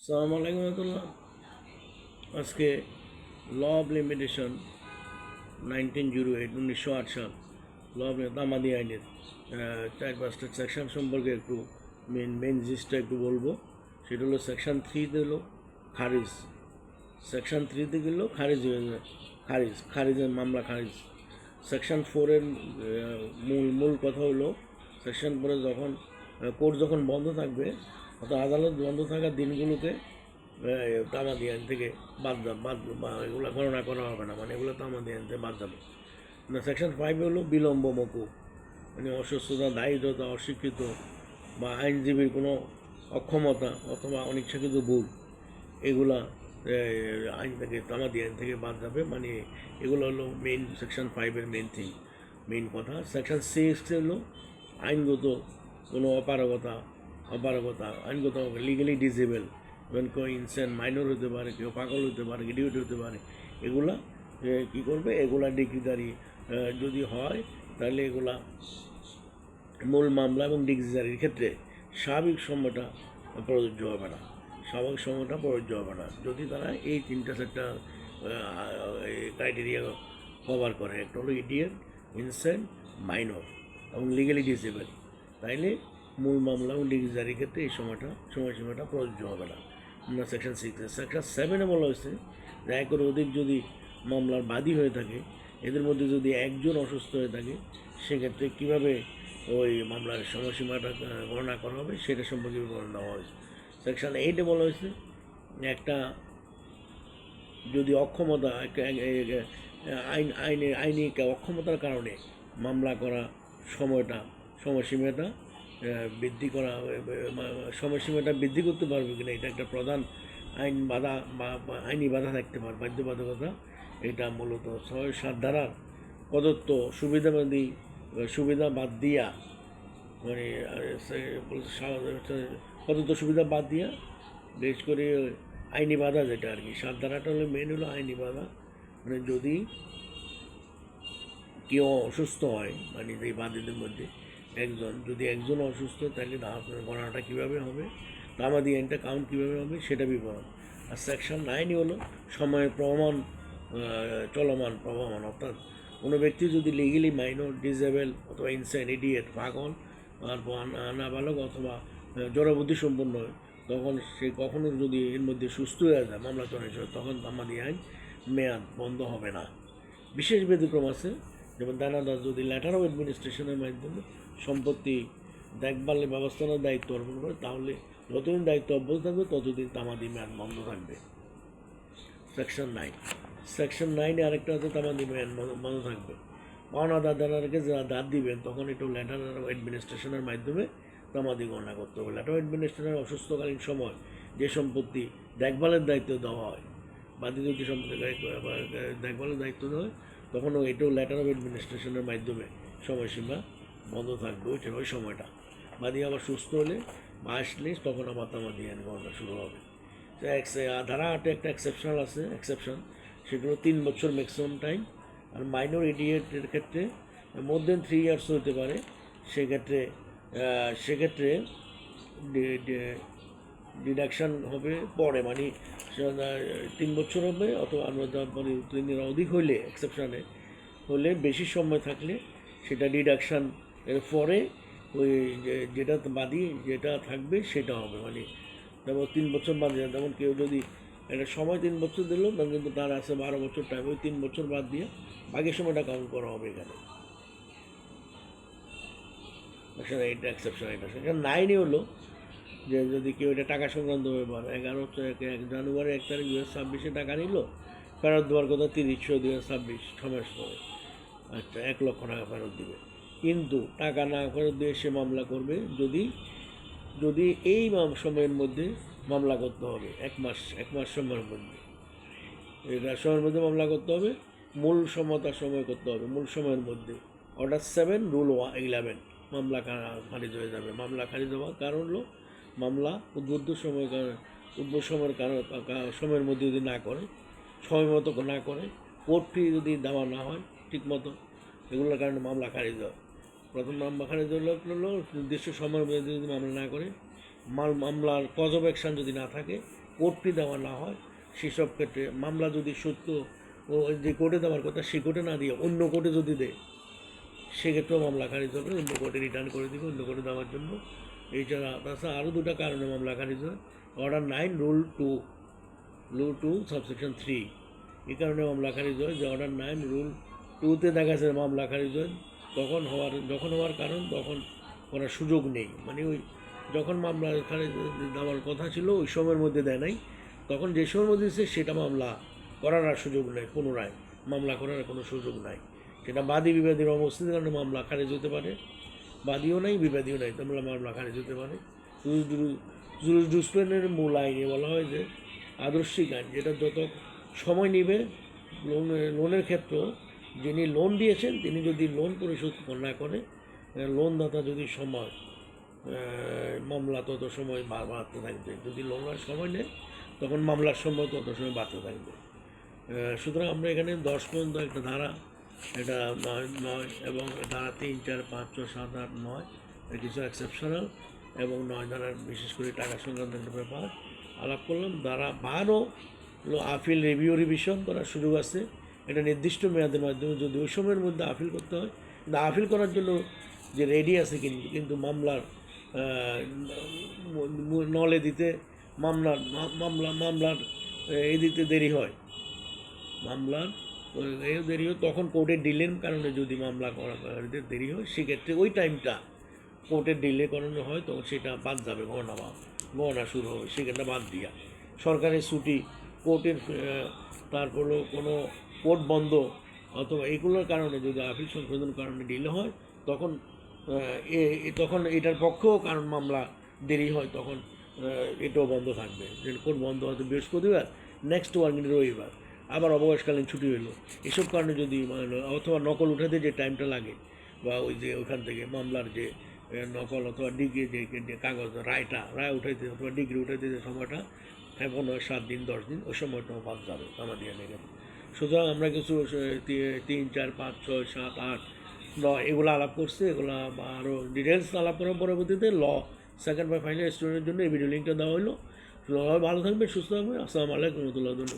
সালাম আলাইকুম রহমতুল্লাহ। আজকে ল অফ লিমিটেশন 1908 সাল ল অফ তামাদি আইনের 4-5টা সেকশন সম্পর্কে একটু মেন জিনিসটা একটু বলবো। সেটা হলো সেকশন 3-তে হলো খারিজ, সেকশন 3-তে গেল খারিজ হয়ে যায়, খারিজের মামলা খারিজ। সেকশন 4-এর মূল কথা হলো সেকশন 4-এ যখন কোর্ট যখন বন্ধ থাকবে অর্থাৎ আদালত বন্ধ থাকার দিনগুলোতে তামাদি আইন থেকে বাদ এগুলো গণনা করা হবে না, মানে এগুলো তামাদি আইন থেকে বাদ যাবে না। সেকশন 5 হলো বিলম্ব মকুব, মানে অসুস্থতা, দায়িত্বতা, অশিক্ষিত বা আইনজীবীর কোনো অক্ষমতা অথবা অনিচ্ছাকৃত ভুল, এগুলা আইন থেকে তামাদি আইন থেকে বাদ যাবে। মানে এগুলো হলো মেইন সেকশন 5-এর মেইন কথা। সেকশন 6 হলো আইনগত কোনো অপারগতা, আইনগত লিগালি ডিসেবল, যেমন কেউ ইনসেন মাইনর হতে পারে, কেউ পাগল হতে পারে, ইডিয়েট হতে পারে, এগুলা কী করবে, এগুলা ডিগ্রিদারি যদি হয় তাহলে এগুলা মূল মামলা এবং ডিগ্রিদারির ক্ষেত্রে স্বাভাবিক সময়টা প্রযোজ্য হবে না, যদি তারা এই 3-4টা ক্রাইটেরিয়া কভার করে। একটা হলো ইডিয়েট, ইনসেন, মাইনর এবং লিগালি ডিসেবল, তাইলে মূল মামলা এবং ডিগ্রিদারির ক্ষেত্রে এই সময়সীমাটা প্রযোজ্য হবে না। সেকশন 6-এ। সেকশন 7-এ বলা হয়েছে যে একের অধিক যদি মামলার বাদী হয়ে থাকে, এদের মধ্যে যদি একজন অসুস্থ হয়ে থাকে, সেক্ষেত্রে কীভাবে ওই মামলার সময়সীমাটা গণনা করা হবে সেটা সম্পর্কে বিবরণ দেওয়া হয়েছে। সেকশন 8-এ বলা হয়েছে একটা যদি অক্ষমতা, আইনি অক্ষমতার কারণে মামলা করা সময়সীমাটা বৃদ্ধি করতে পারবে কিনা, এটা একটা প্রধান আইনি বাধা থাকতে পারে, বাধ্যবাধকতা। এটা মূলত 6-7 ধারার প্রদত্ত সুবিধা বাদ দিয়া, মানে প্রদত্ত সুবিধা বাদ দিয়া বিশেষ করে আইনি বাধা যেটা আর কি, 7 ধারাটা হলো মেন, হলো আইনি বাধা। মানে যদি কেউ অসুস্থ হয়, মানে এই বাদীদের মধ্যে যদি একজন অসুস্থ, তাহলে গণনাটা কীভাবে হবে, তামাদি আইনটা কাউন্ট কীভাবে হবে সেটা বিবরণ। আর সেকশন 9 হলো সময়ের চলমান প্রবহমান, অর্থাৎ কোনো ব্যক্তি যদি লিগেলি মাইনর, ডিসেবল অথবা ইনসেন, ইডিয়েট, পাগল আর নাবালক অথবা জড়বুদ্ধি সম্পন্ন হয়, তখন সে কখনো যদি এর মধ্যে সুস্থ হয়ে যায় মামলা চলাচল, তখন তামাদি আইন মেয়াদ বন্ধ হবে না। বিশেষ ব্যতিক্রম আছে, যেমন দানাদার যদি লেটার অফ অ্যাডমিনিস্ট্রেশনের মাধ্যমে সম্পত্তি দেখভালের ব্যবস্থা নেওয়ার দায়িত্ব অর্পণ করে, তাহলে যতদিন দায়িত্ব অব্যাহত থাকবে ততদিন তামাদি মেয়াদ বন্ধ থাকবে। সেকশন 9-এ আরেকটা আছে, তামাদি মেয়াদ বন্ধ থাকবে। পাওনাদার দানারকে যারা দাঁত দিবেন তখন একটু লেটার অফ অ্যাডমিনিস্ট্রেশনের মাধ্যমে তামাদি গণনা করতে হবে। লেটার অফ অ্যাডমিনিস্ট্রেশনের অসুস্থকালীন সময় যে সম্পত্তি দেখভালের দায়িত্ব দেওয়া হয়, বাদী যদি সম্পত্তি দেখভালের দায়িত্ব দেওয়া হয়, তখনও এটাও লেটার অফ অ্যাডমিনিস্ট্রেশনের মাধ্যমে সময়সীমা বন্ধ থাকবে ওই সময়টা। বাদী আবার সুস্থ হলে বা আসলে তখন আবার তামাদি আইন গণনা শুরু হবে। ধারা 8-এ একটা এক্সেপশন, সেগুলো 3 বছর ম্যাক্সিমাম টাইম। আর মাইনর ইডিয়েটের ক্ষেত্রে মোর দেন 3 ইয়ার্স হতে পারে, সেক্ষেত্রে ডিডাকশান হবে পরে, মানে 3 বছর হবে অথবা মানে 3 দিনের অধিক হইলে, এক্সেপশানে হলে বেশি সময় থাকলে সেটা ডিডাকশান এর পরে ওই যেটা বাদী যেটা থাকবে সেটা হবে। মানে যেমন 3 বছর বাদ যায়, যেমন কেউ যদি একটা সময় 3 বছর দিল, তখন কিন্তু তার আছে 12 বছর টাইম, ওই 3 বছর বাদ দিয়ে বাকি সময়টা কাউন্ট করা হবে এখানে। এটা এক্সেপশন। সেখানে 9-এ হলো যে যদি কেউ এটা টাকা সংক্রান্ত ব্যাপার, 11 জানুয়ারি 1 তারিখ 2026 টাকা নিল, ফেরত দেওয়ার কথা 30/6/2026 6 মাস পরে, আচ্ছা 1 লক্ষ টাকা ফেরত দিবে। কিন্তু টাকা না ফেরত দিয়ে সে মামলা করবে যদি এই সময়ের মধ্যে মামলা করতে হবে, 1 মাস সময়ের মধ্যে, এটা সময়ের মধ্যে মামলা করতে হবে, মূল সময় করতে হবে, মূল সময়ের মধ্যে। অর্ডার 7 রুল 11 মামলা খারিজ হয়ে যাবে। মামলা খারিজ হওয়ার কারণ হলো মামলা উদ্বুদ্ধ সময়ের মধ্যে যদি না করে, সময় মতো না করে, কোর্ট ফি যদি দেওয়া না হয় ঠিক মতো, এগুলোর কারণে মামলা খারিজ হয়। প্রথম মামলা খারিজ হলো নির্দিষ্ট সময়ের মধ্যে যদি মামলা না করে, মামলার কজ অফ অ্যাকশন যদি না থাকে, কোর্টটি দেওয়া না হয় সেসব ক্ষেত্রে মামলা যদি সত্য ও যে কোর্টে দেওয়ার কথা সে কোর্টে না দিয়ে অন্য কোর্টে যদি দেয় সেক্ষেত্রেও মামলা খারিজ হবে, অন্য কোর্টে রিটার্ন করে দিবে অন্য কোর্টে দেওয়ার জন্য। এছাড়া তাছাড়া আরও দুটো কারণে মামলা খারিজ হয়। অর্ডার 9 রুল 2 সাবসেকশন 3, এই কারণে মামলা খারিজ হয় যে অর্ডার 9 রুল 2-তে দেখা যাচ্ছে মামলা খারিজ হয় যখন হওয়ার কারণ তখন করার সুযোগ নেই, মানে ওই যখন মামলা খারিজ দেওয়ার কথা ছিল ওই সময়ের মধ্যে দেয় নাই, তখন যে সময়ের মধ্যে দিচ্ছে সেটা মামলা করার আর সুযোগ নেই, পুনরায় মামলা করার কোনো সুযোগ নাই। সেটা বাদী বিবাদীর অনুপস্থিতির কারণে মামলা খারিজ হতে পারে, বাদীও নাই বিবাদীও নাই, তোমরা মামলা খারিজ হতে পারে। জুরিসপ্রুডেন্সের মূল আইনে বলা হয় যে আদর্শিক আইন, যেটা যত সময় নেবে লোনের ক্ষেত্রেও যিনি লোন দিয়েছেন তিনি যদি লোন পরিশোধ না করে, লোনদাতা যদি সময় মামলা তত সময় বাড়তে থাকবে, যদি লোনের সময় নেয় তখন মামলার সময় তত সময় বাড়তে থাকবে। সুতরাং আমরা এখানে 10 পর্যন্ত একটা ধারা, এটা 9 এবং ধারা 3, 4, 5, 6, 7, 8, 9 কিছু এক্সেপশনাল এবং 9 ধারার বিশেষ করে টাকা সংক্রান্ত একটা ব্যাপার আলাপ করলাম। ধারা 12 হলো আপিল রিভিশন করার সুযোগ আছে, এটা নির্দিষ্ট মেয়াদের মাধ্যমে, যদি ওই সময়ের মধ্যে আপিল করতে হয়। কিন্তু আপিল করার জন্য যে রেডি আছে কিন্তু মামলার নলে দিতে মামলার এই দিতে দেরি হয়, মামলার দেরি হয়, তখন কোর্টের ডিলের কারণে যদি মামলা করা দেরি হয় সেক্ষেত্রে ওই টাইমটা কোর্টের ডিলে করানো হয়, তখন সেটা বাদ যাবে, গণনা শুরু হবে, সেখানটা বাদ দিয়া সরকারের ছুটি, কোর্টের তারপরেও কোনো কোর্ট বন্ধ অথবা এগুলোর কারণে যদি আপিল সংশোধন কারণে ডিলে হয় তখন এটার পক্ষেও কারণ মামলা দেরি হয়, তখন এটাও বন্ধ থাকবে। কোর্ট বন্ধ হয়তো বৃহস্পতিবার, নেক্সট ওয়ার্কিং রবিবার, আবার অবকাশকালীন ছুটি হলো, এসব কারণে যদি অথবা নকল উঠাতে যে টাইমটা লাগে বা ওই যে ওখান থেকে মামলার যে নকল অথবা ডিগ্রি যে কাগজ রায় উঠাইতে অথবা ডিগ্রি উঠাইতে যে সময়টা 7 দিন 10 দিন, ওই সময়টাও বাদ যাবে আমাদের এলাকায়। সুতরাং আমরা কিছু 3, 4, 5, 6, 7, 8, 9 এগুলো আলাপ করছি, এগুলো আরও ডিটেলস আলাপ করার পরবর্তীতে সেকেন্ড বা ফাইনাল স্টুডেন্টের জন্য এই ভিডিও লিঙ্কটা দেওয়া হলো। ভালো থাকবে, সুস্থ থাকবে। আসসালামু আলাইকুম রহমতুল্লাহ।